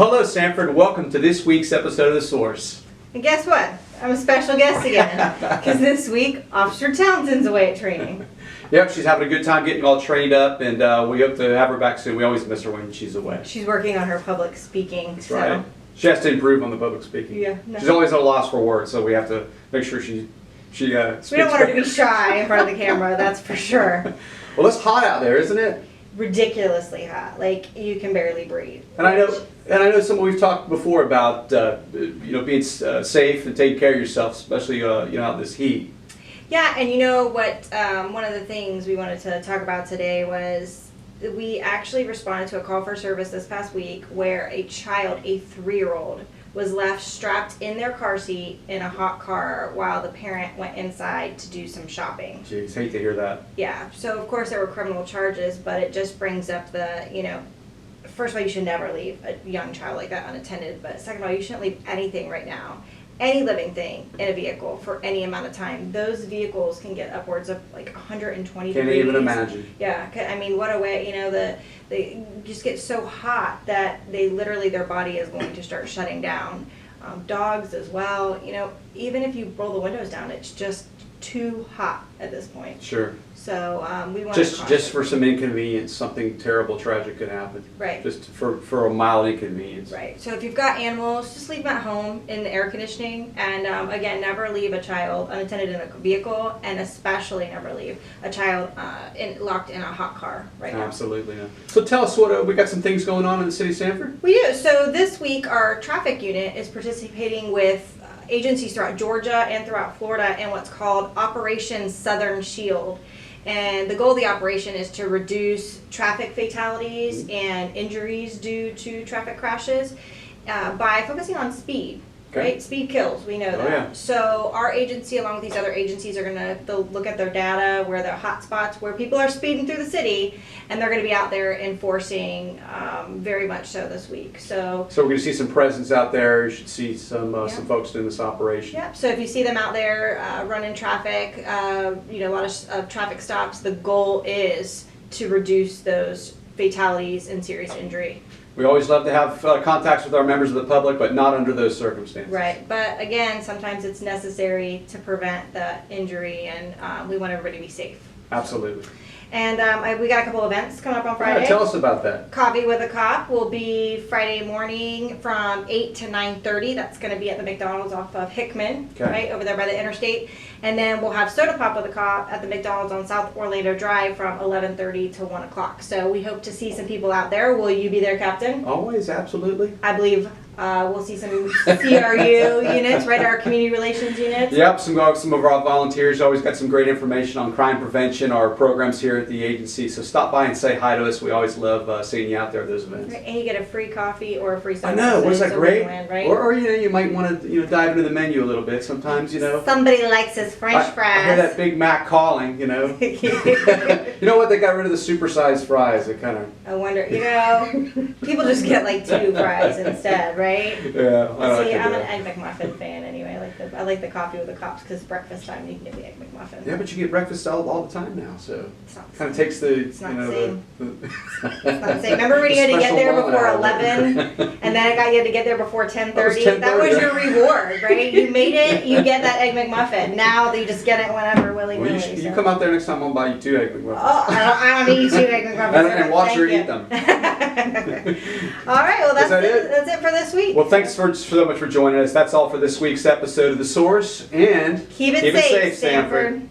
hello, Sanford. Welcome to this week's episode of The Source. And guess what? I'm a special guest again. Because this week, Officer Townsend's away at training. Yep, she's having a good time getting all trained up, and we hope to have her back soon. We always miss her when she's away. She's working on her public speaking. That's right. She has to improve on the public speaking. Yeah. No. She's always at a loss for words, so we have to make sure she speaks. We don't want her to be shy in front of the camera, that's for sure. Well, it's hot out there, isn't it? Ridiculously hot. Like, you can barely breathe. And I know some we've talked before about being safe and taking care of yourself, especially out in this heat. Yeah, and you know what? One of the things we wanted to talk about today was we actually responded to a call for service this past week where a child, a 3-year-old, was left strapped in their car seat in a hot car while the parent went inside to do some shopping. Jeez, hate to hear that. Yeah, so of course there were criminal charges, but it just brings up the, first of all, you should never leave a young child like that unattended, but second of all, you shouldn't leave anything right now, any living thing in a vehicle for any amount of time. Those vehicles can get upwards of like 120 degrees. Can't even imagine. Yeah, I mean, what a way, they just get so hot that their body is going to start shutting down. Dogs as well, even if you roll the windows down, it's just too hot at this point. Sure. So we want just for some inconvenience, something terrible, tragic could happen. Right. Just for a mild inconvenience. Right. So if you've got animals, just leave them at home in the air conditioning. And again, never leave a child unattended in a vehicle, and especially never leave a child locked in a hot car right now. Absolutely. Yeah. So tell us we got some things going on in the city of Sanford? We do. So this week, our traffic unit is participating with agencies throughout Georgia and throughout Florida in what's called Operation Southern Shield. And the goal of the operation is to reduce traffic fatalities and injuries due to traffic crashes by focusing on speed. Okay. Right? Speed kills, we know that. Yeah. So our agency, along with these other agencies, are going to look at their data, where the hot spots, where people are speeding through the city, and they're going to be out there enforcing very much so this week. So we're going to see some presence out there. You should see some folks doing this operation. Yep. So if you see them out there running traffic, a lot of traffic stops, the goal is to reduce those fatalities and serious injury. We always love to have contacts with our members of the public, but not under those circumstances. Right, but again, sometimes it's necessary to prevent the injury, and we want everybody to be safe. Absolutely. And we got a couple events coming up on Friday. Yeah, tell us about that. Coffee with a Cop will be Friday morning from 8 to 9:30. That's going to be at the McDonald's off of Hickman, right over there by the interstate. And then we'll have Soda Pop with a Cop at the McDonald's on South Orlando Drive from 11:30 to 1 o'clock. So we hope to see some people out there. Will you be there, Captain? Always, absolutely. I believe we'll see some CRU units, right? Our community relations units. Yep, some of our volunteers always got some great information on crime prevention, our programs here at the agency. So stop by and say hi to us. We always love seeing you out there at those events. Right, and you get a free coffee or a free soda. I know, wasn't that great? Right? Or you might want to dive into the menu a little bit. Sometimes somebody likes his French fries. I hear that Big Mac calling. You know what? They got rid of the supersized fries. It kind of. I wonder. People just get like 2 fries instead, right? Yeah. I'm an Egg McMuffin fan anyway. I like the coffee with the Cops because breakfast time you can get the Egg McMuffin. Yeah, but you get breakfast all the time now, so it kind of takes the. It's not the same. It's not the same. Remember when you had to get there before 11, and then you had to get there before 10:30? That was your reward, right? You made it. You get that Egg McMuffin. Now you just get it whenever, willy-nilly. Well, you come out there next time. I'll buy you 2 Egg McMuffins. Oh, I don't need 2 Egg McMuffins. and watch her eat them. All right. Well, that's it for this week. Well, thanks so much for joining us. That's all for this week's episode of The Source, and keep it safe, Stanford.